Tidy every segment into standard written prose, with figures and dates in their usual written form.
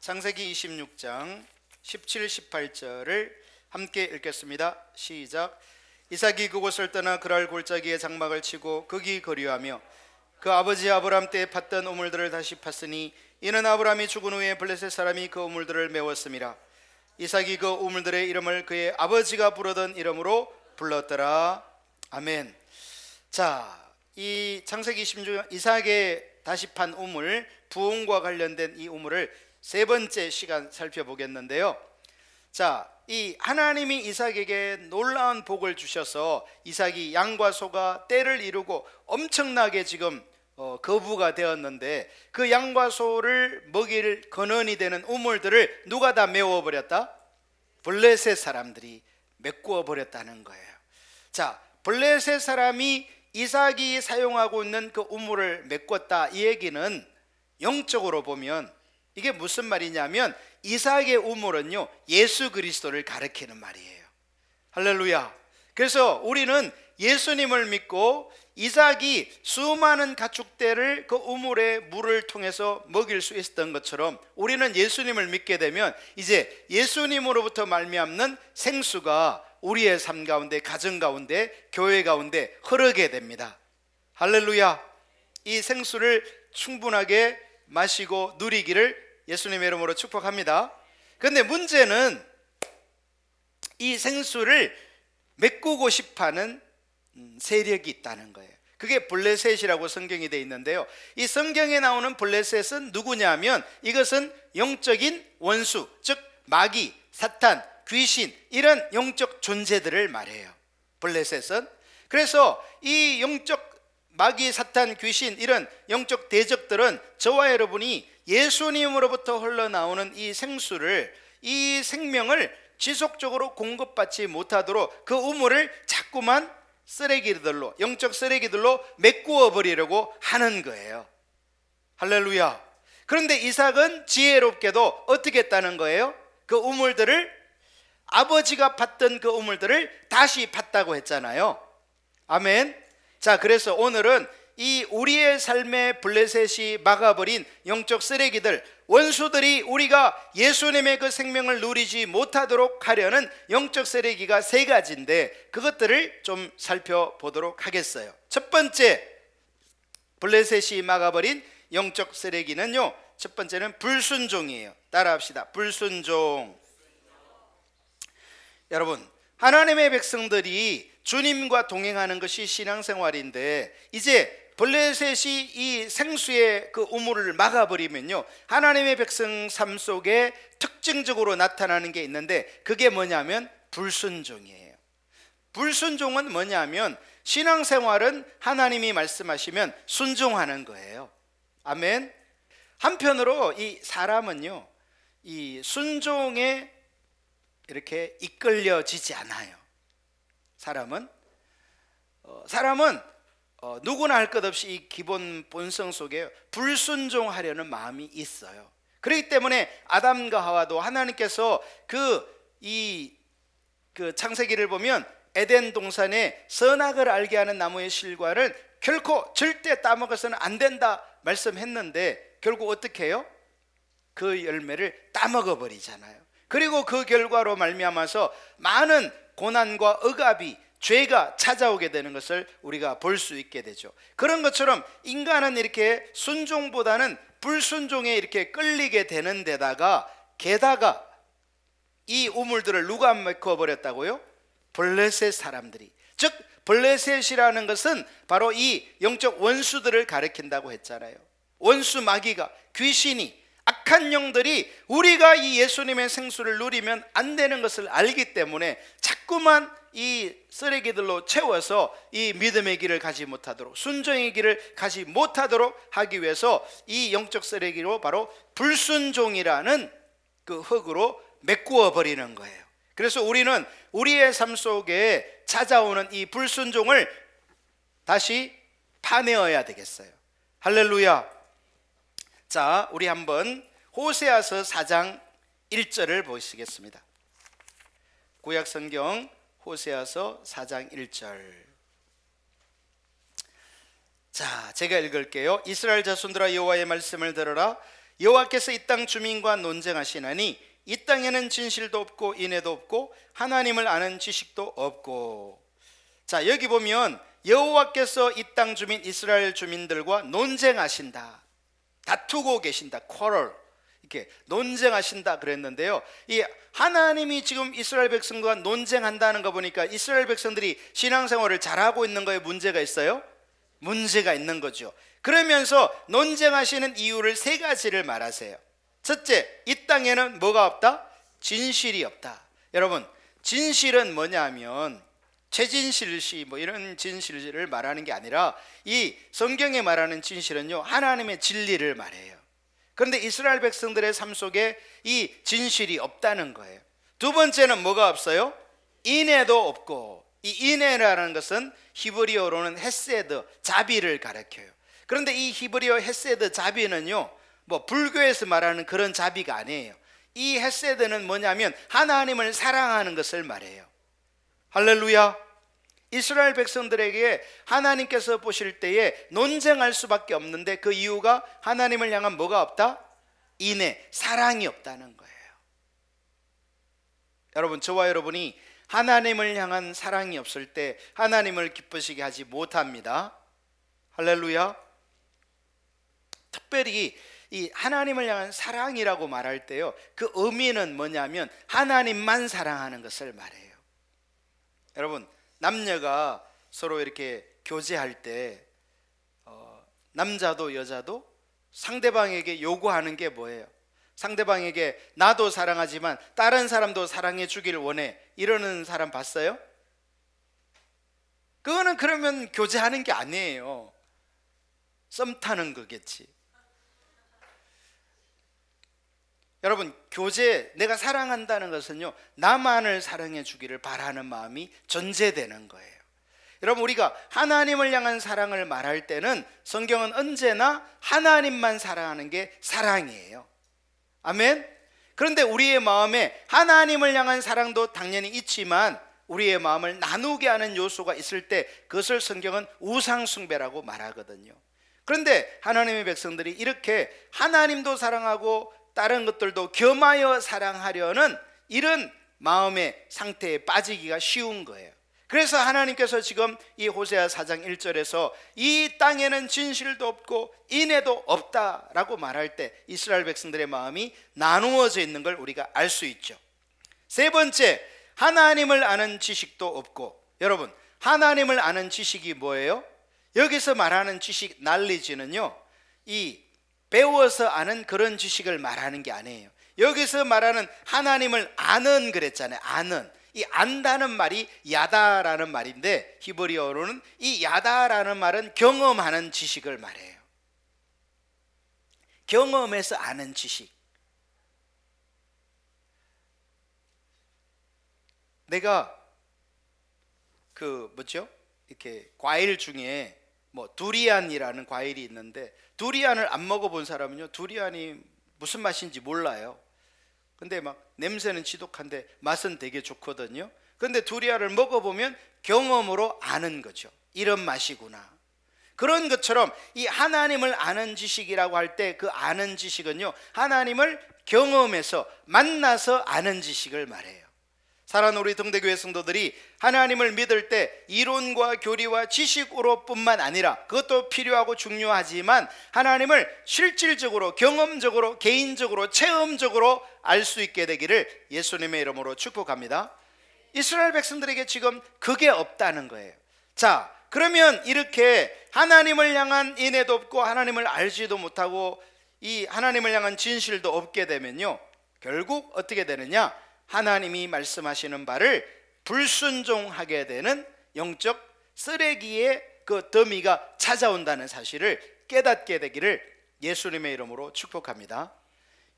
창세기 26장 17, 18절을 함께 읽겠습니다. 시작. 이삭이 그곳을 떠나 그랄 골짜기에 장막을 치고 거기 거류하며 그 아버지 아브람 때에 팠던 우물들을 다시 팠으니 이는 아브람이 죽은 후에 블레셋 사람이 그 우물들을 메웠음이라. 이삭이 그 우물들의 이름을 그의 아버지가 부르던 이름으로 불렀더라. 아멘. 자, 이 창세기 26장 이삭의 다시 판 우물, 부흥과 관련된 이 우물을 세 번째 시간 살펴보겠는데요. 자, 이 하나님이 이삭에게 놀라운 복을 주셔서 이삭이 양과 소가 떼를 이루고 엄청나게 지금 거부가 되었는데, 그 양과 소를 먹일 근원이 되는 우물들을 누가 다 메워버렸다? 블레셋 사람들이 메꾸어 버렸다는 거예요. 자, 블레셋 사람이 이삭이 사용하고 있는 그 우물을 메꿨다, 이 얘기는 영적으로 보면 이게 무슨 말이냐면 이삭의 우물은요, 예수 그리스도를 가리키는 말이에요. 할렐루야. 그래서 우리는 예수님을 믿고 이삭이 수많은 가축대를 그 우물의 물을 통해서 먹일 수 있었던 것처럼 우리는 예수님을 믿게 되면 이제 예수님으로부터 말미암는 생수가 우리의 삶 가운데, 가정 가운데, 교회 가운데 흐르게 됩니다. 할렐루야. 이 생수를 충분하게 마시고 누리기를 예수님의 이름으로 축복합니다. 그런데 문제는 이 생수를 메꾸고 싶어하는 세력이 있다는 거예요. 그게 블레셋이라고 성경이 되어 있는데요, 이 성경에 나오는 블레셋은 누구냐면 이것은 영적인 원수, 즉 마귀, 사탄, 귀신, 이런 영적 존재들을 말해요, 블레셋은. 그래서 이 영적 마귀, 사탄, 귀신, 이런 영적 대적들은 저와 여러분이 예수님으로부터 흘러나오는 이 생수를, 이 생명을 지속적으로 공급받지 못하도록 그 우물을 자꾸만 쓰레기들로, 영적 쓰레기들로 메꾸어 버리려고 하는 거예요. 할렐루야. 그런데 이삭은 지혜롭게도 어떻게 했다는 거예요? 그 우물들을, 아버지가 팠던 그 우물들을 다시 팠다고 했잖아요. 아멘. 자, 그래서 오늘은 이 우리의 삶의 블레셋이 막아버린 영적 쓰레기들, 원수들이 우리가 예수님의 그 생명을 누리지 못하도록 하려는 영적 쓰레기가 세 가지인데, 그것들을 좀 살펴보도록 하겠어요. 첫 번째, 블레셋이 막아버린 영적 쓰레기는요, 첫 번째는 불순종이에요. 따라합시다. 불순종. 여러분, 하나님의 백성들이 주님과 동행하는 것이 신앙생활인데, 이제 블레셋이 이 생수의 그 우물을 막아버리면요, 하나님의 백성 삶 속에 특징적으로 나타나는 게 있는데, 그게 뭐냐면 불순종이에요. 불순종은 뭐냐면 신앙생활은 하나님이 말씀하시면 순종하는 거예요. 아멘. 한편으로 이 사람은요, 이 순종에 이렇게 이끌려지지 않아요. 사람은 누구나 할 것 없이 이 기본 본성 속에 불순종하려는 마음이 있어요. 그렇기 때문에 아담과 하와도 하나님께서 그 창세기를 보면 에덴 동산에 선악을 알게 하는 나무의 실과를 결코 절대 따먹어서는 안 된다 말씀했는데, 결국 어떻게 해요? 그 열매를 따먹어 버리잖아요. 그리고 그 결과로 말미암아서 많은 고난과 억압이, 죄가 찾아오게 되는 것을 우리가 볼 수 있게 되죠. 그런 것처럼 인간은 이렇게 순종보다는 불순종에 이렇게 끌리게 되는 데다가, 게다가 이 우물들을 누가 메꿔 버렸다고요? 블레셋 사람들이. 즉 블레셋이라는 것은 바로 이 영적 원수들을 가리킨다고 했잖아요. 원수, 마귀가, 귀신이, 악한 영들이 우리가 이 예수님의 생수를 누리면 안 되는 것을 알기 때문에 자꾸만 이 쓰레기들로 채워서 이 믿음의 길을 가지 못하도록, 순종의 길을 가지 못하도록 하기 위해서 이 영적 쓰레기로 바로 불순종이라는 그 흙으로 메꾸어 버리는 거예요. 그래서 우리는 우리의 삶 속에 찾아오는 이 불순종을 다시 파내어야 되겠어요. 할렐루야. 자, 우리 한번 호세아서 4장 1절을 보시겠습니다. 구약 성경 호세아서 4장 1절. 자, 제가 읽을게요. 이스라엘 자손들아, 여호와의 말씀을 들으라. 여호와께서 이 땅 주민과 논쟁하시나니 이 땅에는 진실도 없고 인애도 없고 하나님을 아는 지식도 없고. 자, 여기 보면 여호와께서 이 땅 주민 이스라엘 주민들과 논쟁하신다, 다투고 계신다, quarrel, 이렇게 논쟁하신다 그랬는데요. 이 하나님이 지금 이스라엘 백성과 논쟁한다는 거 보니까 이스라엘 백성들이 신앙생활을 잘하고 있는 거에 문제가 있어요? 문제가 있는 거죠. 그러면서 논쟁하시는 이유를 세 가지를 말하세요. 첫째, 이 땅에는 뭐가 없다? 진실이 없다. 여러분, 진실은 뭐냐면 최진실시 뭐 이런 진실을 말하는 게 아니라 이 성경에 말하는 진실은요, 하나님의 진리를 말해요. 그런데 이스라엘 백성들의 삶 속에 이 진실이 없다는 거예요. 두 번째는 뭐가 없어요? 인애도 없고, 이 인애라는 것은 히브리어로는 헤세드, 자비를 가리켜요. 그런데 이 히브리어 헤세드, 자비는요, 뭐 불교에서 말하는 그런 자비가 아니에요. 이 헤세드는 뭐냐면 하나님을 사랑하는 것을 말해요. 할렐루야. 이스라엘 백성들에게 하나님께서 보실 때에 논쟁할 수밖에 없는데 그 이유가 하나님을 향한 뭐가 없다? 인애, 사랑이 없다는 거예요. 여러분, 저와 여러분이 하나님을 향한 사랑이 없을 때 하나님을 기쁘시게 하지 못합니다. 할렐루야. 특별히 이 하나님을 향한 사랑이라고 말할 때요, 그 의미는 뭐냐면 하나님만 사랑하는 것을 말해요. 여러분, 남녀가 서로 이렇게 교제할 때 남자도 여자도 상대방에게 요구하는 게 뭐예요? 상대방에게 나도 사랑하지만 다른 사람도 사랑해 주길 원해, 이러는 사람 봤어요? 그거는 그러면 교제하는 게 아니에요. 썸 타는 거겠지. 여러분, 교제, 내가 사랑한다는 것은요, 나만을 사랑해 주기를 바라는 마음이 전제되는 거예요. 여러분, 우리가 하나님을 향한 사랑을 말할 때는 성경은 언제나 하나님만 사랑하는 게 사랑이에요. 아멘. 그런데 우리의 마음에 하나님을 향한 사랑도 당연히 있지만 우리의 마음을 나누게 하는 요소가 있을 때 그것을 성경은 우상숭배라고 말하거든요. 그런데 하나님의 백성들이 이렇게 하나님도 사랑하고 다른 것들도 겸하여 사랑하려는 이런 마음의 상태에 빠지기가 쉬운 거예요. 그래서 하나님께서 지금 이 호세아 4장 1절에서 이 땅에는 진실도 없고 인애도 없다라고 말할 때 이스라엘 백성들의 마음이 나누어져 있는 걸 우리가 알 수 있죠. 세 번째, 하나님을 아는 지식도 없고. 여러분, 하나님을 아는 지식이 뭐예요? 여기서 말하는 지식, knowledge는요, 이 배워서 아는 그런 지식을 말하는 게 아니에요. 여기서 말하는 하나님을 아는 그랬잖아요. 아는, 이 안다는 말이 야다라는 말인데 히브리어로는 이 야다라는 말은 경험하는 지식을 말해요. 경험해서 아는 지식. 내가 이렇게 과일 중에 뭐 두리안이라는 과일이 있는데 두리안을 안 먹어본 사람은요, 두리안이 무슨 맛인지 몰라요. 근데 막 냄새는 지독한데 맛은 되게 좋거든요. 근데 두리안을 먹어보면 경험으로 아는 거죠. 이런 맛이구나. 그런 것처럼 이 하나님을 아는 지식이라고 할 때 그 아는 지식은요, 하나님을 경험해서 만나서 아는 지식을 말해요. 사랑하는 우리 동대교회 성도들이 하나님을 믿을 때 이론과 교리와 지식으로 뿐만 아니라 그것도 필요하고 중요하지만 하나님을 실질적으로, 경험적으로, 개인적으로, 체험적으로 알 수 있게 되기를 예수님의 이름으로 축복합니다. 이스라엘 백성들에게 지금 그게 없다는 거예요. 자, 그러면 이렇게 하나님을 향한 인애도 없고 하나님을 알지도 못하고 이 하나님을 향한 진실도 없게 되면요, 결국 어떻게 되느냐? 하나님이 말씀하시는 바를 불순종하게 되는 영적 쓰레기의 그 더미가 찾아온다는 사실을 깨닫게 되기를 예수님의 이름으로 축복합니다.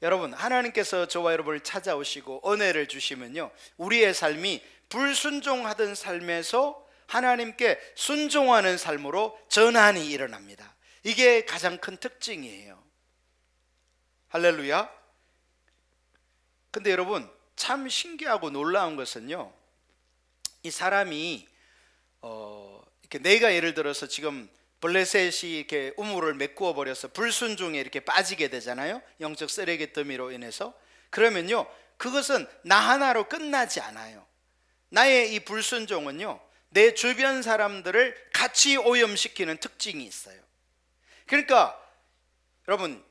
여러분, 하나님께서 저와 여러분을 찾아오시고 은혜를 주시면요, 우리의 삶이 불순종하던 삶에서 하나님께 순종하는 삶으로 전환이 일어납니다. 이게 가장 큰 특징이에요. 할렐루야. 근데 여러분, 참 신기하고 놀라운 것은요, 이 사람이 이렇게 내가 예를 들어서 지금 블레셋이 이렇게 우물을 메꾸어 버려서 불순종에 이렇게 빠지게 되잖아요. 영적 쓰레기 더미로 인해서. 그러면요, 그것은 나 하나로 끝나지 않아요. 나의 이 불순종은요, 내 주변 사람들을 같이 오염시키는 특징이 있어요. 그러니까 여러분,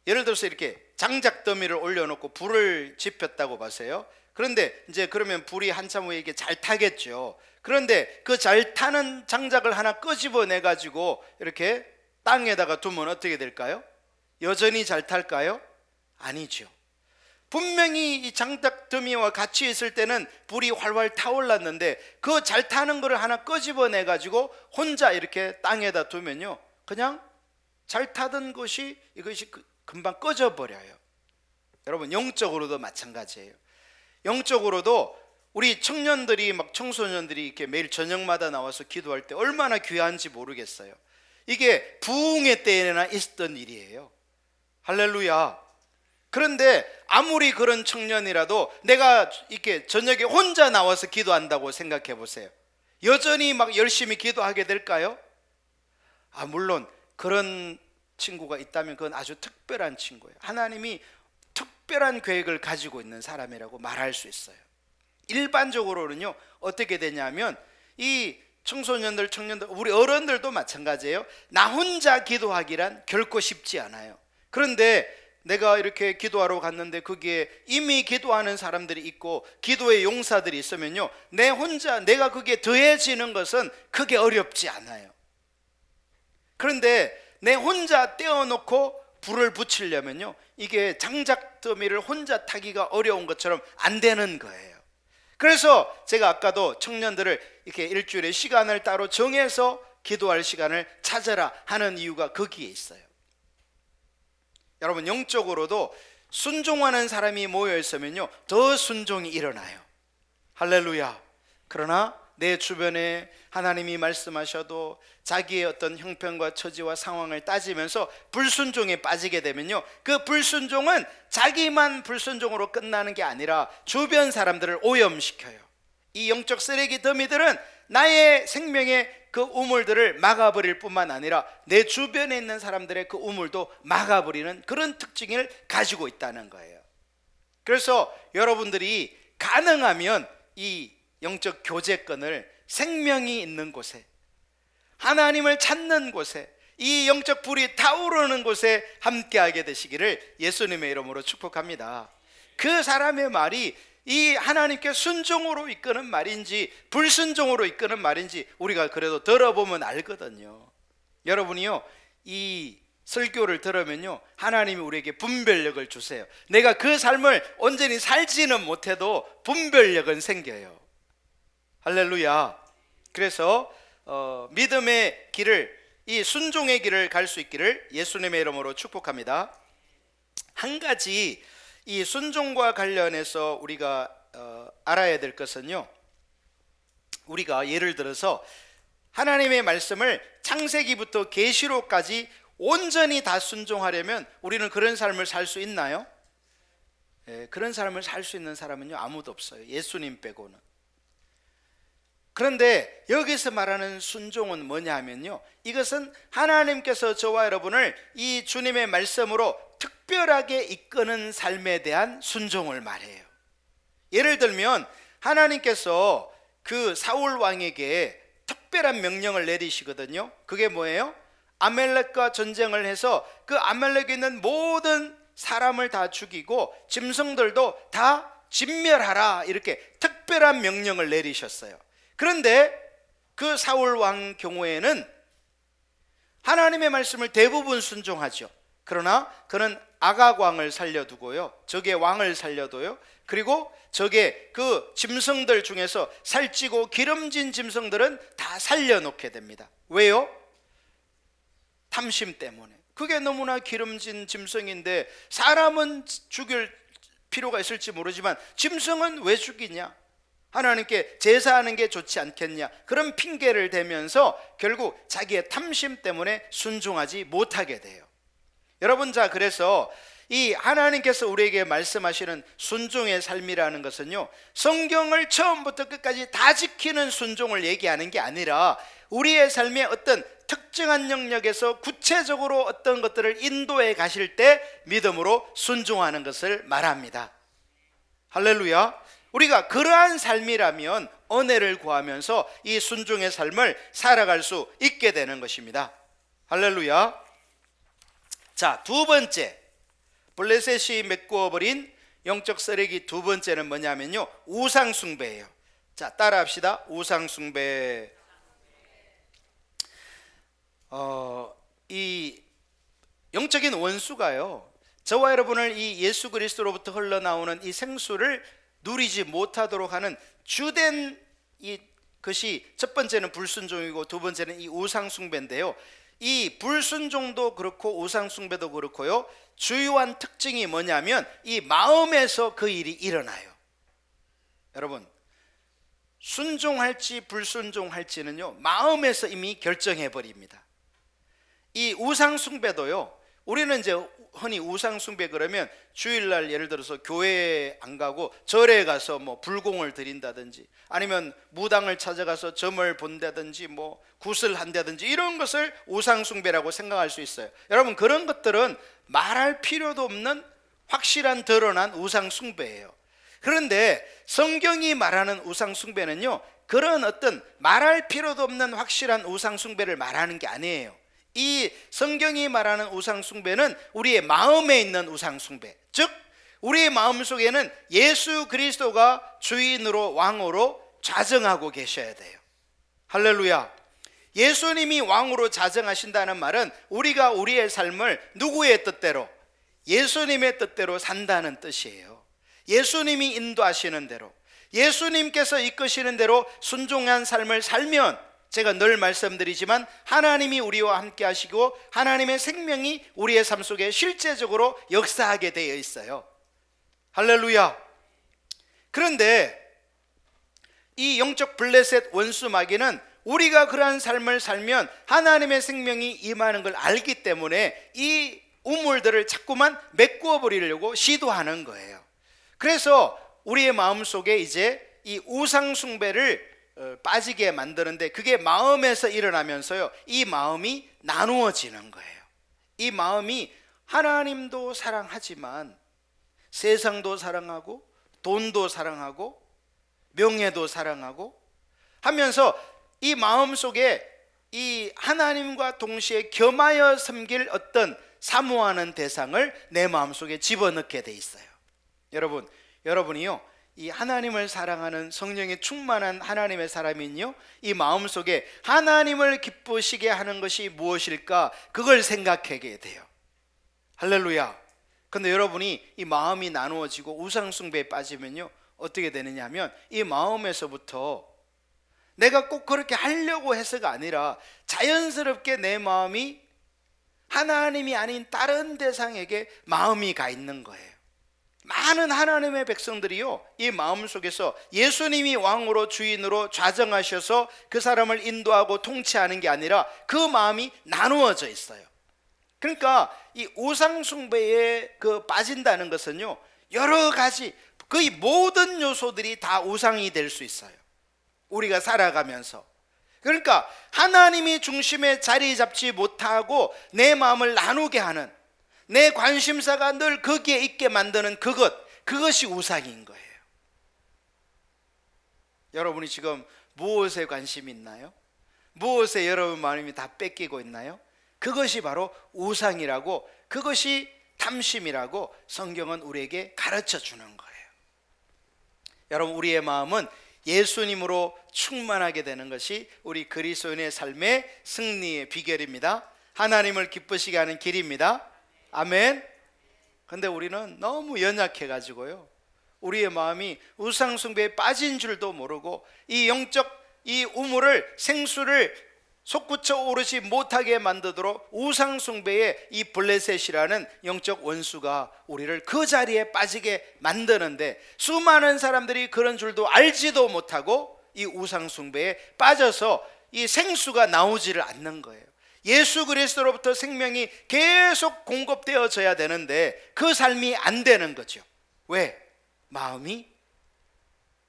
예를 들어서 이렇게 장작 더미를 올려놓고 불을 지폈다고 보세요. 그런데 이제 그러면 불이 한참 후에 이게 잘 타겠죠. 그런데 그 잘 타는 장작을 하나 끄집어내 가지고 이렇게 땅에다가 두면 어떻게 될까요? 여전히 잘 탈까요? 아니죠. 분명히 이 장작 더미와 같이 있을 때는 불이 활활 타올랐는데 그 잘 타는 거를 하나 끄집어내 가지고 혼자 이렇게 땅에다 두면요, 그냥 잘 타던 것이 이것이 금방 꺼져 버려요. 여러분, 영적으로도 마찬가지예요. 영적으로도 우리 청년들이 막 청소년들이 이렇게 매일 저녁마다 나와서 기도할 때 얼마나 귀한지 모르겠어요. 이게 부흥의 때에나 있었던 일이에요. 할렐루야. 그런데 아무리 그런 청년이라도 내가 이렇게 저녁에 혼자 나와서 기도한다고 생각해 보세요. 여전히 막 열심히 기도하게 될까요? 물론 그런 친구가 있다면 그건 아주 특별한 친구예요. 하나님이 특별한 계획을 가지고 있는 사람이라고 말할 수 있어요. 일반적으로는요, 어떻게 되냐면 이 청소년들, 청년들, 우리 어른들도 마찬가지예요. 나 혼자 기도하기란 결코 쉽지 않아요. 그런데 내가 이렇게 기도하러 갔는데 거기에 이미 기도하는 사람들이 있고 기도의 용사들이 있으면요, 내 혼자 내가 거기에 더해지는 것은 크게 어렵지 않아요. 그런데 내 혼자 떼어놓고 불을 붙이려면요, 이게 장작더미를 혼자 타기가 어려운 것처럼 안 되는 거예요. 그래서 제가 아까도 청년들을 이렇게 일주일에 시간을 따로 정해서 기도할 시간을 찾아라 하는 이유가 거기에 있어요. 여러분, 영적으로도 순종하는 사람이 모여 있으면요, 더 순종이 일어나요. 할렐루야. 그러나 내 주변에 하나님이 말씀하셔도 자기의 어떤 형편과 처지와 상황을 따지면서 불순종에 빠지게 되면요, 그 불순종은 자기만 불순종으로 끝나는 게 아니라 주변 사람들을 오염시켜요. 이 영적 쓰레기 더미들은 나의 생명의 그 우물들을 막아버릴 뿐만 아니라 내 주변에 있는 사람들의 그 우물도 막아버리는 그런 특징을 가지고 있다는 거예요. 그래서 여러분들이 가능하면 이 영적 교제권을 생명이 있는 곳에, 하나님을 찾는 곳에, 이 영적 불이 타오르는 곳에 함께하게 되시기를 예수님의 이름으로 축복합니다. 그 사람의 말이 이 하나님께 순종으로 이끄는 말인지 불순종으로 이끄는 말인지 우리가 그래도 들어보면 알거든요. 여러분이요, 이 설교를 들으면요, 하나님이 우리에게 분별력을 주세요. 내가 그 삶을 온전히 살지는 못해도 분별력은 생겨요. 할렐루야. 그래서 믿음의 길을, 이 순종의 길을 갈 수 있기를 예수님의 이름으로 축복합니다. 한 가지 이 순종과 관련해서 우리가 알아야 될 것은요, 우리가 예를 들어서 하나님의 말씀을 창세기부터 계시록까지 온전히 다 순종하려면 우리는 그런 삶을 살 수 있나요? 그런 삶을 살 수 있는 사람은요, 아무도 없어요. 예수님 빼고는. 그런데 여기서 말하는 순종은 뭐냐 하면요, 이것은 하나님께서 저와 여러분을 이 주님의 말씀으로 특별하게 이끄는 삶에 대한 순종을 말해요. 예를 들면 하나님께서 그 사울 왕에게 특별한 명령을 내리시거든요. 그게 뭐예요? 아말렉과 전쟁을 해서 그 아말렉에 있는 모든 사람을 다 죽이고 짐승들도 다 진멸하라, 이렇게 특별한 명령을 내리셨어요. 그런데 그 사울 왕 경우에는 하나님의 말씀을 대부분 순종하죠. 그러나 그는 아각 왕을 살려두고요, 적의 왕을 살려둬요. 그리고 적의 그 짐승들 중에서 살찌고 기름진 짐승들은 다 살려놓게 됩니다. 왜요? 탐심 때문에. 그게 너무나 기름진 짐승인데 사람은 죽일 필요가 있을지 모르지만 짐승은 왜 죽이냐? 하나님께 제사하는 게 좋지 않겠냐? 그런 핑계를 대면서 결국 자기의 탐심 때문에 순종하지 못하게 돼요. 여러분, 자, 그래서 이 하나님께서 우리에게 말씀하시는 순종의 삶이라는 것은요, 성경을 처음부터 끝까지 다 지키는 순종을 얘기하는 게 아니라 우리의 삶의 어떤 특정한 영역에서 구체적으로 어떤 것들을 인도해 가실 때 믿음으로 순종하는 것을 말합니다. 할렐루야. 우리가 그러한 삶이라면 은혜를 구하면서 이 순종의 삶을 살아갈 수 있게 되는 것입니다. 할렐루야. 자, 두 번째, 블레셋이 메꾸어버린 영적 쓰레기 두 번째는 뭐냐면요, 우상숭배예요. 자, 따라합시다. 우상숭배. 이 영적인 원수가요, 저와 여러분을 이 예수 그리스도로부터 흘러나오는 이 생수를 누리지 못하도록 하는 주된 것이, 첫 번째는 불순종이고 두 번째는 이 우상숭배인데요, 이 불순종도 그렇고 우상숭배도 그렇고요, 주요한 특징이 뭐냐면 이 마음에서 그 일이 일어나요. 여러분, 순종할지 불순종할지는요, 마음에서 이미 결정해 버립니다. 이 우상숭배도요, 우리는 이제 흔히 우상숭배 그러면 주일날 예를 들어서 교회에 안 가고 절에 가서 뭐 불공을 드린다든지 아니면 무당을 찾아가서 점을 본다든지 뭐 굿을 한다든지 이런 것을 우상숭배라고 생각할 수 있어요. 여러분, 그런 것들은 말할 필요도 없는 확실한 드러난 우상숭배예요. 그런데 성경이 말하는 우상숭배는요, 그런 어떤 말할 필요도 없는 확실한 우상숭배를 말하는 게 아니에요. 이 성경이 말하는 우상숭배는 우리의 마음에 있는 우상숭배, 즉 우리의 마음속에는 예수 그리스도가 주인으로 왕으로 좌정하고 계셔야 돼요. 할렐루야. 예수님이 왕으로 좌정하신다는 말은 우리가 우리의 삶을 누구의 뜻대로, 예수님의 뜻대로 산다는 뜻이에요. 예수님이 인도하시는 대로, 예수님께서 이끄시는 대로 순종한 삶을 살면, 제가 늘 말씀드리지만 하나님이 우리와 함께 하시고 하나님의 생명이 우리의 삶 속에 실제적으로 역사하게 되어 있어요. 할렐루야. 그런데 이 영적 블레셋 원수 마귀는 우리가 그러한 삶을 살면 하나님의 생명이 임하는 걸 알기 때문에 이 우물들을 자꾸만 메꾸어 버리려고 시도하는 거예요. 그래서 우리의 마음속에 이제 이 우상숭배를 빠지게 만드는데, 그게 마음에서 일어나면서요, 이 마음이 나누어지는 거예요. 이 마음이 하나님도 사랑하지만 세상도 사랑하고 돈도 사랑하고 명예도 사랑하고 하면서 이 마음 속에 이 하나님과 동시에 겸하여 섬길 어떤 사모하는 대상을 내 마음 속에 집어넣게 돼 있어요. 여러분이요, 이 하나님을 사랑하는 성령에 충만한 하나님의 사람은요, 이 마음속에 하나님을 기쁘시게 하는 것이 무엇일까, 그걸 생각하게 돼요. 할렐루야. 근데 여러분이 이 마음이 나누어지고 우상숭배에 빠지면요, 어떻게 되느냐 하면 이 마음에서부터 내가 꼭 그렇게 하려고 해서가 아니라 자연스럽게 내 마음이 하나님이 아닌 다른 대상에게 마음이 가 있는 거예요. 많은 하나님의 백성들이요, 이 마음속에서 예수님이 왕으로 주인으로 좌정하셔서 그 사람을 인도하고 통치하는 게 아니라 그 마음이 나누어져 있어요. 그러니까 이 우상숭배에 빠진다는 것은요, 여러 가지 거의 모든 요소들이 다 우상이 될 수 있어요, 우리가 살아가면서. 그러니까 하나님이 중심에 자리 잡지 못하고 내 마음을 나누게 하는, 내 관심사가 늘 거기에 있게 만드는 그것이 우상인 거예요. 여러분이 지금 무엇에 관심이 있나요? 무엇에 여러분 마음이 다 뺏기고 있나요? 그것이 바로 우상이라고, 그것이 탐심이라고 성경은 우리에게 가르쳐 주는 거예요. 여러분, 우리의 마음은 예수님으로 충만하게 되는 것이 우리 그리스도인의 삶의 승리의 비결입니다. 하나님을 기쁘시게 하는 길입니다. 아멘. 근데 우리는 너무 연약해가지고요, 우리의 마음이 우상숭배에 빠진 줄도 모르고 이 영적 이 우물을, 생수를 솟구쳐 오르지 못하게 만들도록 우상숭배의 이 블레셋이라는 영적 원수가 우리를 그 자리에 빠지게 만드는데, 수많은 사람들이 그런 줄도 알지도 못하고 이 우상숭배에 빠져서 이 생수가 나오지를 않는 거예요. 예수 그리스도로부터 생명이 계속 공급되어져야 되는데 그 삶이 안 되는 거죠. 왜? 마음이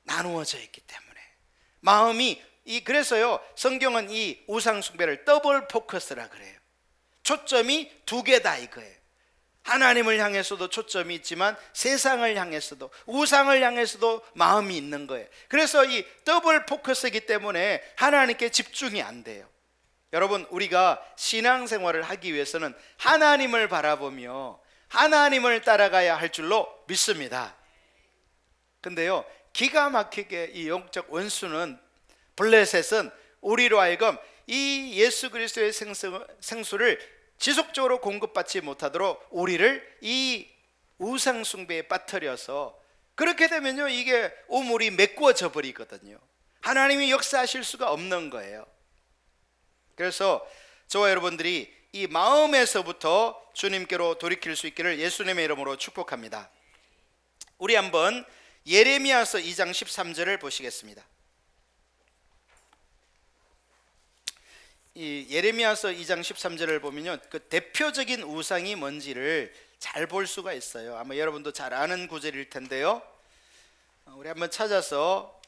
나누어져 있기 때문에. 마음이 그래서요, 성경은 이 우상 숭배를 더블 포커스라 그래요. 초점이 두 개다 이거예요. 하나님을 향해서도 초점이 있지만 세상을 향해서도, 우상을 향해서도 마음이 있는 거예요. 그래서 이 더블 포커스이기 때문에 하나님께 집중이 안 돼요. 여러분, 우리가 신앙생활을 하기 위해서는 하나님을 바라보며 하나님을 따라가야 할 줄로 믿습니다. 근데요, 기가 막히게 이 영적 원수는, 블레셋은 우리로 하여금 이 예수 그리스도의 생수를 지속적으로 공급받지 못하도록 우리를 이 우상 숭배에 빠뜨려서, 그렇게 되면요, 이게 우물이 메꾸어져 버리거든요. 하나님이 역사하실 수가 없는 거예요. 그래서 저와 여러분들이 이 마음에서부터 주님께로 돌이킬 수 있기를 예수님의 이름으로 축복합니다. 우리 한번 예레미야서 2장 13절을 보시겠습니다. 이 예레미야서 2장 13절을 보면요, 그 대표적인 우상이 뭔지를 잘 볼 수가 있어요. 아마 여러분도 잘 아는 구절일 텐데요. 우리 한번 찾아서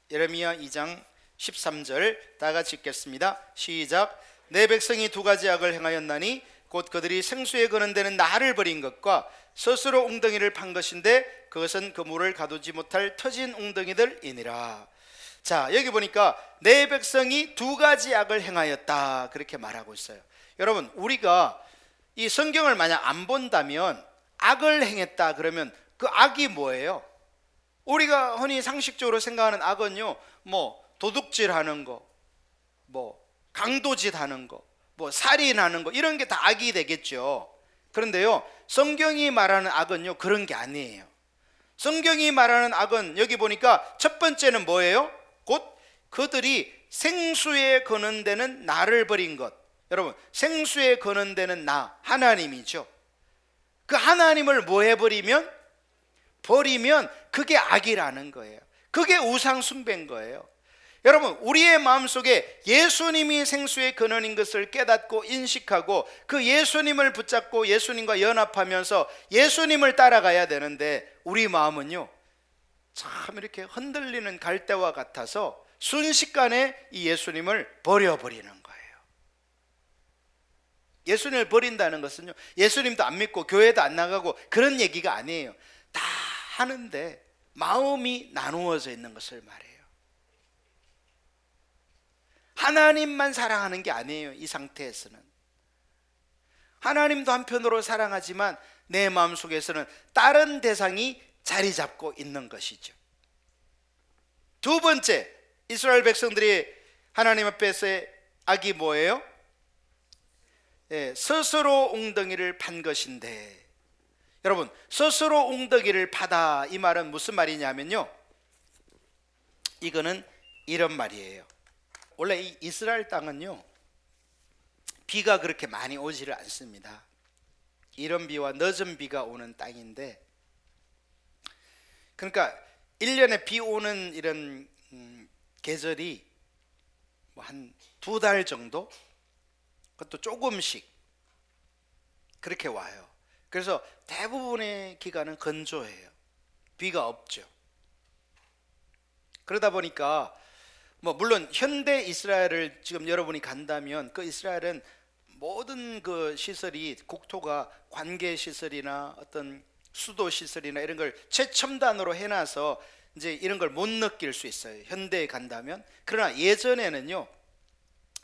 예레미야 2장 13절 다 같이 읽겠습니다. 시작. 내 백성이 두 가지 악을 행하였나니 곧 그들이 생수에 거는 데는 나를 버린 것과 스스로 웅덩이를 판 것인데 그것은 그 물을 가두지 못할 터진 웅덩이들이니라. 자, 여기 보니까 내 백성이 두 가지 악을 행하였다 그렇게 말하고 있어요. 여러분, 우리가 이 성경을 만약 안 본다면 악을 행했다 그러면 그 악이 뭐예요? 우리가 흔히 상식적으로 생각하는 악은요, 뭐 도둑질하는 거, 뭐 강도짓하는 거, 뭐 살인하는 거, 이런 게 다 악이 되겠죠. 그런데요, 성경이 말하는 악은요, 그런 게 아니에요. 성경이 말하는 악은 여기 보니까 첫 번째는 뭐예요? 곧 그들이 생수에 거는 데는 나를 버린 것. 여러분, 생수에 거는 데는 나, 하나님이죠. 그 하나님을 뭐 해버리면? 버리면 그게 악이라는 거예요. 그게 우상 숭배인 거예요. 여러분, 우리의 마음속에 예수님이 생수의 근원인 것을 깨닫고 인식하고 그 예수님을 붙잡고 예수님과 연합하면서 예수님을 따라가야 되는데, 우리 마음은요, 참 이렇게 흔들리는 갈대와 같아서 순식간에 이 예수님을 버려버리는 거예요. 예수님을 버린다는 것은요, 예수님도 안 믿고 교회도 안 나가고 그런 얘기가 아니에요. 다 하는데 마음이 나누어져 있는 것을 말해요. 하나님만 사랑하는 게 아니에요. 이 상태에서는 하나님도 한편으로 사랑하지만 내 마음속에서는 다른 대상이 자리 잡고 있는 것이죠. 두 번째, 이스라엘 백성들이 하나님 앞에서의 악이 뭐예요? 스스로 웅덩이를 판 것인데, 여러분, 스스로 웅덩이를 파다, 이 말은 무슨 말이냐면요, 이거는 이런 말이에요. 원래 이 이스라엘 땅은요, 비가 그렇게 많이 오지를 않습니다. 이른 비와 늦은 비가 오는 땅인데, 그러니까 1년에 비 오는 이런 계절이 뭐 한 2달 정도, 그것도 조금씩 그렇게 와요. 그래서 대부분의 기간은 건조해요. 비가 없죠. 그러다 보니까 뭐 물론 현대 이스라엘을 지금 여러분이 간다면 그 이스라엘은 모든 그 시설이, 국토가 관계 시설이나 어떤 수도 시설이나 이런 걸 최첨단으로 해놔서 이제 이런 걸 못 느낄 수 있어요, 현대에 간다면. 그러나 예전에는요,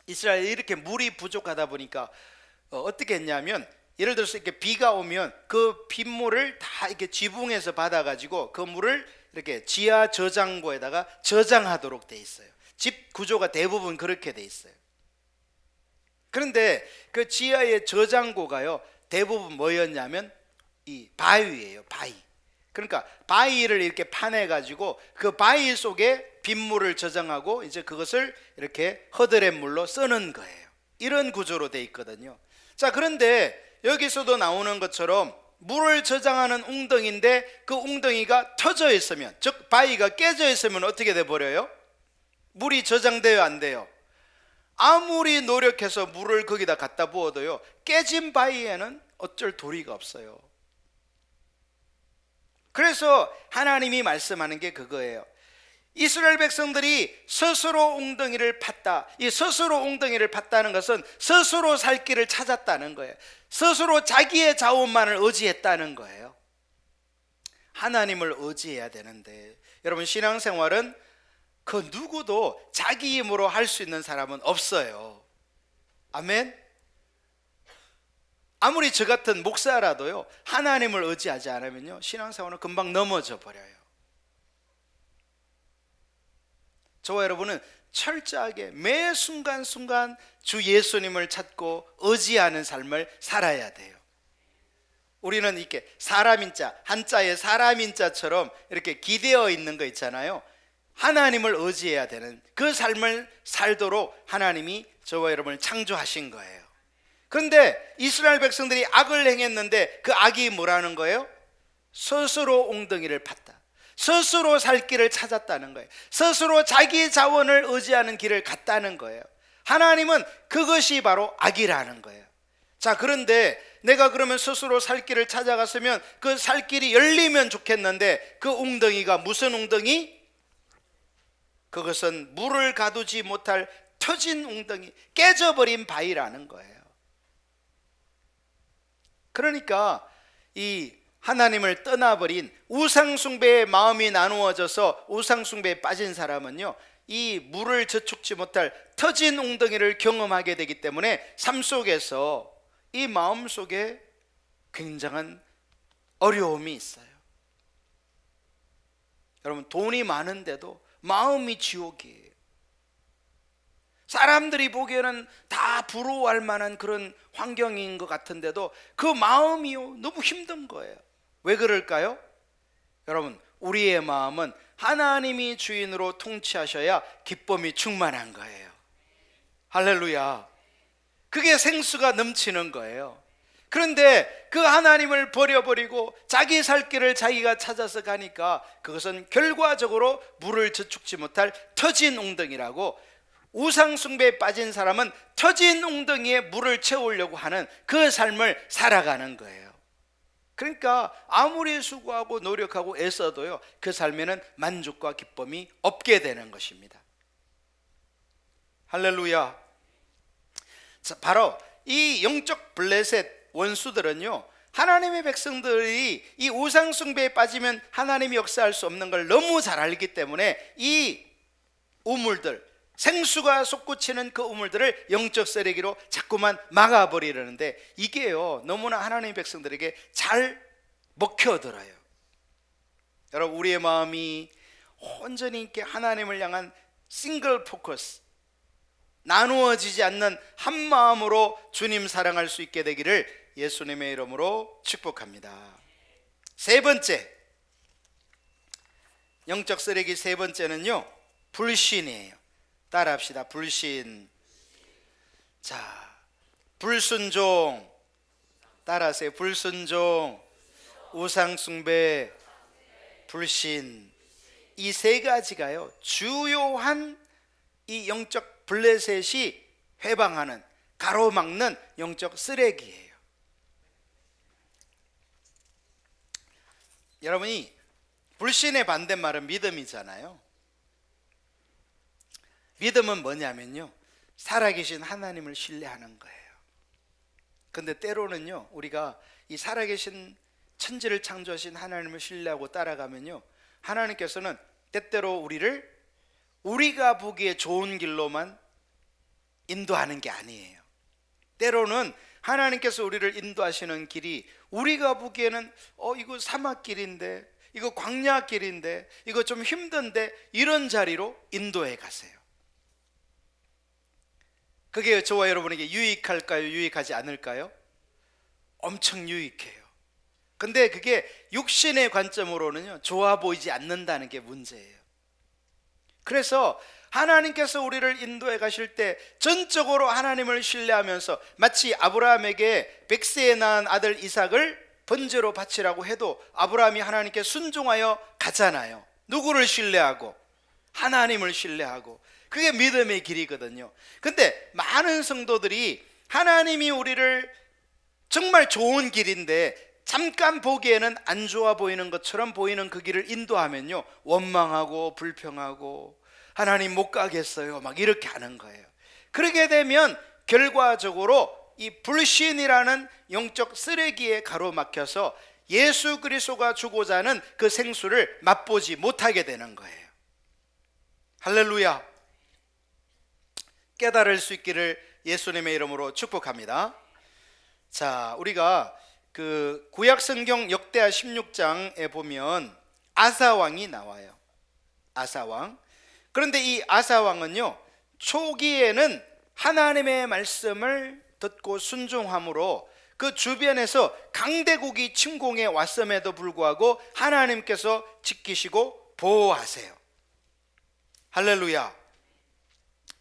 이스라엘이 이렇게 물이 부족하다 보니까 어떻게 했냐면, 예를 들어서 이렇게 비가 오면 그 빗물을 다 이렇게 지붕에서 받아가지고 그 물을 이렇게 지하 저장고에다가 저장하도록 돼 있어요. 집 구조가 대부분 그렇게 돼 있어요. 그런데 그 지하의 저장고가요, 대부분 뭐였냐면 이 바위예요, 바위. 그러니까 바위를 이렇게 파내가지고 그 바위 속에 빗물을 저장하고 이제 그것을 이렇게 허드렛 물로 쓰는 거예요. 이런 구조로 돼 있거든요. 자, 그런데 여기서도 나오는 것처럼 물을 저장하는 웅덩이인데 그 웅덩이가 터져 있으면, 즉 바위가 깨져 있으면 어떻게 돼 버려요? 물이 저장돼요, 안 돼요? 아무리 노력해서 물을 거기다 갖다 부어도요, 깨진 바위에는 어쩔 도리가 없어요. 그래서 하나님이 말씀하는 게 그거예요. 이스라엘 백성들이 스스로 웅덩이를 팠다. 이 스스로 웅덩이를 팠다는 것은 스스로 살 길을 찾았다는 거예요. 스스로 자기의 자원만을 의지했다는 거예요. 하나님을 의지해야 되는데, 여러분, 신앙생활은 그 누구도 자기 힘으로 할 수 있는 사람은 없어요. 아멘. 아무리 저 같은 목사라도요, 하나님을 의지하지 않으면요, 신앙생활은 금방 넘어져 버려요. 저와 여러분은 철저하게 매 순간순간 주 예수님을 찾고 의지하는 삶을 살아야 돼요. 우리는 이렇게 사람인자, 한자에 사람인자처럼 이렇게 기대어 있는 거 있잖아요. 하나님을 의지해야 되는 그 삶을 살도록 하나님이 저와 여러분을 창조하신 거예요. 그런데 이스라엘 백성들이 악을 행했는데 그 악이 뭐라는 거예요? 스스로 웅덩이를 팠다. 스스로 살 길을 찾았다는 거예요. 스스로 자기 자원을 의지하는 길을 갔다는 거예요. 하나님은 그것이 바로 악이라는 거예요. 자, 그런데 내가 그러면 스스로 살 길을 찾아갔으면 그 살 길이 열리면 좋겠는데, 그 웅덩이가 무슨 웅덩이? 그것은 물을 가두지 못할 터진 웅덩이, 깨져버린 바위라는 거예요. 그러니까 이 하나님을 떠나버린 우상숭배의 마음이 나누어져서 우상숭배에 빠진 사람은요, 이 물을 저축지 못할 터진 웅덩이를 경험하게 되기 때문에 삶 속에서 이 마음 속에 굉장한 어려움이 있어요. 여러분, 돈이 많은데도 마음이 지옥이에요. 사람들이 보기에는 다 부러워할 만한 그런 환경인 것 같은데도 그 마음이요, 너무 힘든 거예요. 왜 그럴까요? 여러분, 우리의 마음은 하나님이 주인으로 통치하셔야 기쁨이 충만한 거예요. 할렐루야. 그게 생수가 넘치는 거예요. 그런데 그 하나님을 버려버리고 자기 살 길을 자기가 찾아서 가니까 그것은 결과적으로 물을 저축지 못할 터진 웅덩이라고, 우상 숭배에 빠진 사람은 터진 웅덩이에 물을 채우려고 하는 그 삶을 살아가는 거예요. 그러니까 아무리 수고하고 노력하고 애써도요, 그 삶에는 만족과 기쁨이 없게 되는 것입니다. 할렐루야. 자, 바로 이 영적 블레셋 원수들은요, 하나님의 백성들이 이 우상 숭배에 빠지면 하나님이 역사할 수 없는 걸 너무 잘 알기 때문에 이 우물들, 생수가 솟구치는 그 우물들을 영적 쓰레기로 자꾸만 막아버리려는데, 이게요, 너무나 하나님의 백성들에게 잘 먹혀들어요. 여러분, 우리의 마음이 온전히 이렇게 하나님을 향한 싱글 포커스, 나누어지지 않는 한 마음으로 주님 사랑할 수 있게 되기를 예수님의 이름으로 축복합니다. 세 번째, 영적 쓰레기 세 번째는요, 불신이에요. 따라합시다. 불신. 자, 불순종. 따라하세요. 불순종, 우상숭배, 불신. 이 세 가지가요, 주요한 이 영적 블레셋이 회방하는, 가로막는 영적 쓰레기예요. 여러분이 불신의 반대말은 믿음이잖아요. 믿음은 뭐냐면요, 살아계신 하나님을 신뢰하는 거예요. 근데 때로는요, 우리가 이 살아계신 천지를 창조하신 하나님을 신뢰하고 따라가면요, 하나님께서는 때때로 우리를 우리가 보기에 좋은 길로만 인도하는 게 아니에요. 때로는 하나님께서 우리를 인도하시는 길이 우리가 보기에는 이거 사막길인데, 이거 광야길인데, 이거 좀 힘든데, 이런 자리로 인도해 가세요. 그게 저와 여러분에게 유익할까요? 유익하지 않을까요? 엄청 유익해요. 근데 그게 육신의 관점으로는요, 좋아 보이지 않는다는 게 문제예요. 그래서 하나님께서 우리를 인도해 가실 때 전적으로 하나님을 신뢰하면서, 마치 아브라함에게 100세에 낳은 아들 이삭을 번제로 바치라고 해도 아브라함이 하나님께 순종하여 가잖아요. 누구를 신뢰하고? 하나님을 신뢰하고, 그게 믿음의 길이거든요. 근데 많은 성도들이 하나님이 우리를 정말 좋은 길인데 잠깐 보기에는 안 좋아 보이는 것처럼 보이는 그 길을 인도하면요, 원망하고 불평하고 하나님 못 가겠어요 막 이렇게 하는 거예요. 그렇게 되면 결과적으로 이 불신이라는 영적 쓰레기에 가로막혀서 예수 그리스도가 주고자 하는 그 생수를 맛보지 못하게 되는 거예요. 할렐루야. 깨달을 수 있기를 예수님의 이름으로 축복합니다. 자, 우리가 그 구약 성경 역대하 16장에 보면 아사 왕이 나와요. 아사 왕. 그런데 이 아사 왕은요, 초기에는 하나님의 말씀을 듣고 순종함으로 그 주변에서 강대국이 침공해 왔음에도 불구하고 하나님께서 지키시고 보호하세요. 할렐루야.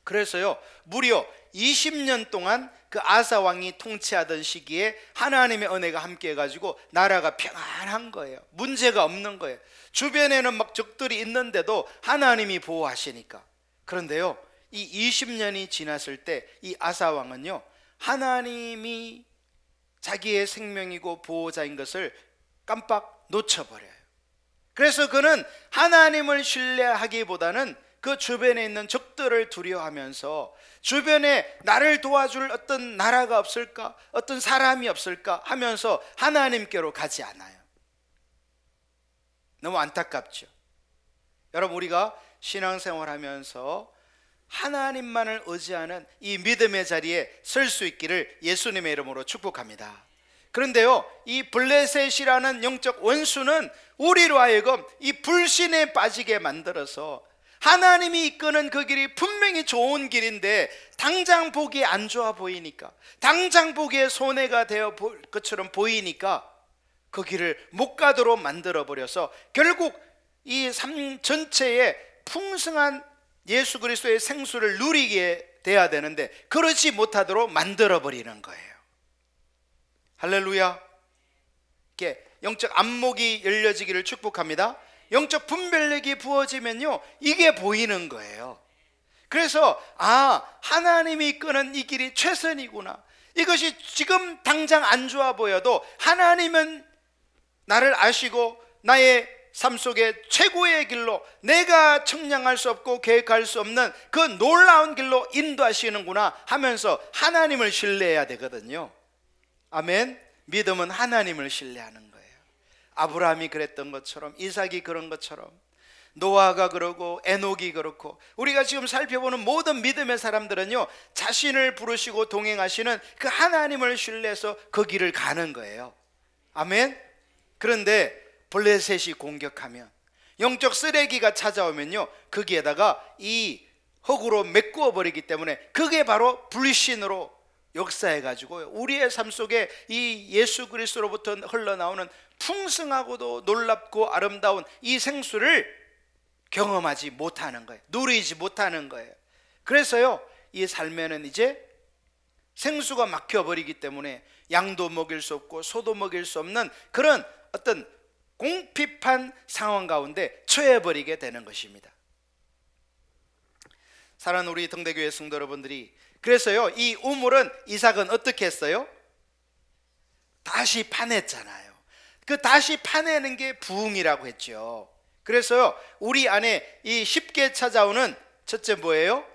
그래서요, 무려 20년 동안 그 아사 왕이 통치하던 시기에 하나님의 은혜가 함께 해가지고 나라가 평안한 거예요. 문제가 없는 거예요. 주변에는 막 적들이 있는데도 하나님이 보호하시니까. 그런데요, 이 20년이 지났을 때 이 아사 왕은요, 하나님이 자기의 생명이고 보호자인 것을 깜빡 놓쳐버려요. 그래서 그는 하나님을 신뢰하기보다는 그 주변에 있는 적들을 두려워하면서 주변에 나를 도와줄 어떤 나라가 없을까, 어떤 사람이 없을까 하면서 하나님께로 가지 않아요. 너무 안타깝죠. 여러분, 우리가 신앙생활하면서 하나님만을 의지하는 이 믿음의 자리에 설 수 있기를 예수님의 이름으로 축복합니다. 그런데요, 이 블레셋이라는 영적 원수는 우리로 하여금 이 불신에 빠지게 만들어서 하나님이 이끄는 그 길이 분명히 좋은 길인데 당장 보기에 안 좋아 보이니까, 당장 보기에 손해가 되어 것처럼 보이니까 그 길을 못 가도록 만들어버려서 결국 이 삶 전체에 풍성한 예수 그리스도의 생수를 누리게 돼야 되는데 그러지 못하도록 만들어버리는 거예요. 할렐루야. 이렇게 영적 안목이 열려지기를 축복합니다. 영적 분별력이 부어지면요, 이게 보이는 거예요. 그래서 하나님이 이끄는 이 길이 최선이구나. 이것이 지금 당장 안 좋아 보여도 하나님은 나를 아시고 나의 삶 속에 최고의 길로, 내가 청량할 수 없고 계획할 수 없는 그 놀라운 길로 인도하시는구나 하면서 하나님을 신뢰해야 되거든요. 아멘. 믿음은 하나님을 신뢰하는 거예요. 아브라함이 그랬던 것처럼, 이삭이 그런 것처럼, 노아가 그러고 에녹이 그렇고, 우리가 지금 살펴보는 모든 믿음의 사람들은요, 자신을 부르시고 동행하시는 그 하나님을 신뢰해서 그 길을 가는 거예요. 아멘. 그런데 블레셋이 공격하면, 영적 쓰레기가 찾아오면요, 거기에다가 이 흙으로 메꾸어 버리기 때문에 그게 바로 불신으로 역사해가지고 우리의 삶 속에 이 예수 그리스도로부터 흘러나오는 풍성하고도 놀랍고 아름다운 이 생수를 경험하지 못하는 거예요. 누리지 못하는 거예요. 그래서요, 이 삶에는 이제 생수가 막혀버리기 때문에 양도 먹일 수 없고 소도 먹일 수 없는 그런 어떤 공핍한 상황 가운데 처해버리게 되는 것입니다. 사랑하는 우리 등대교회 성도 여러분들이, 그래서요, 이 우물은 이삭은 어떻게 했어요? 다시 파냈잖아요. 그 다시 파내는 게 부흥이라고 했죠. 그래서요, 우리 안에 이 쉽게 찾아오는 첫째 뭐예요?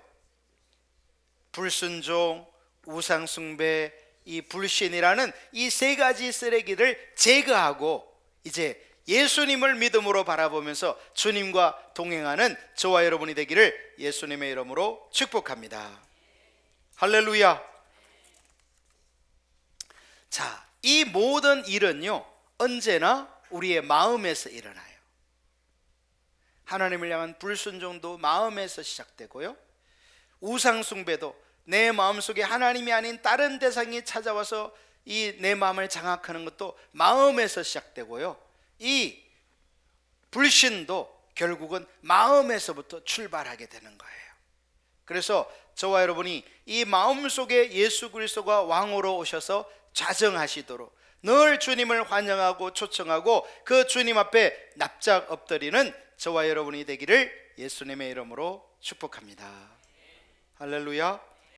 불순종, 우상숭배, 이 불신이라는 이 세 가지 쓰레기를 제거하고 이제 예수님을 믿음으로 바라보면서 주님과 동행하는 저와 여러분이 되기를 예수님의 이름으로 축복합니다. 할렐루야. 자, 이 모든 일은요, 언제나 우리의 마음에서 일어나요. 하나님을 향한 불순종도 마음에서 시작되고요, 우상숭배도 내 마음속에 하나님이 아닌 다른 대상이 찾아와서 이 내 마음을 장악하는 것도 마음에서 시작되고요, 이 불신도 결국은 마음에서부터 출발하게 되는 거예요. 그래서 저와 여러분이 이 마음속에 예수 그리스도가 왕으로 오셔서 좌정하시도록 늘 주님을 환영하고 초청하고 그 주님 앞에 납작 엎드리는 저와 여러분이 되기를 예수님의 이름으로 축복합니다. 할렐루야.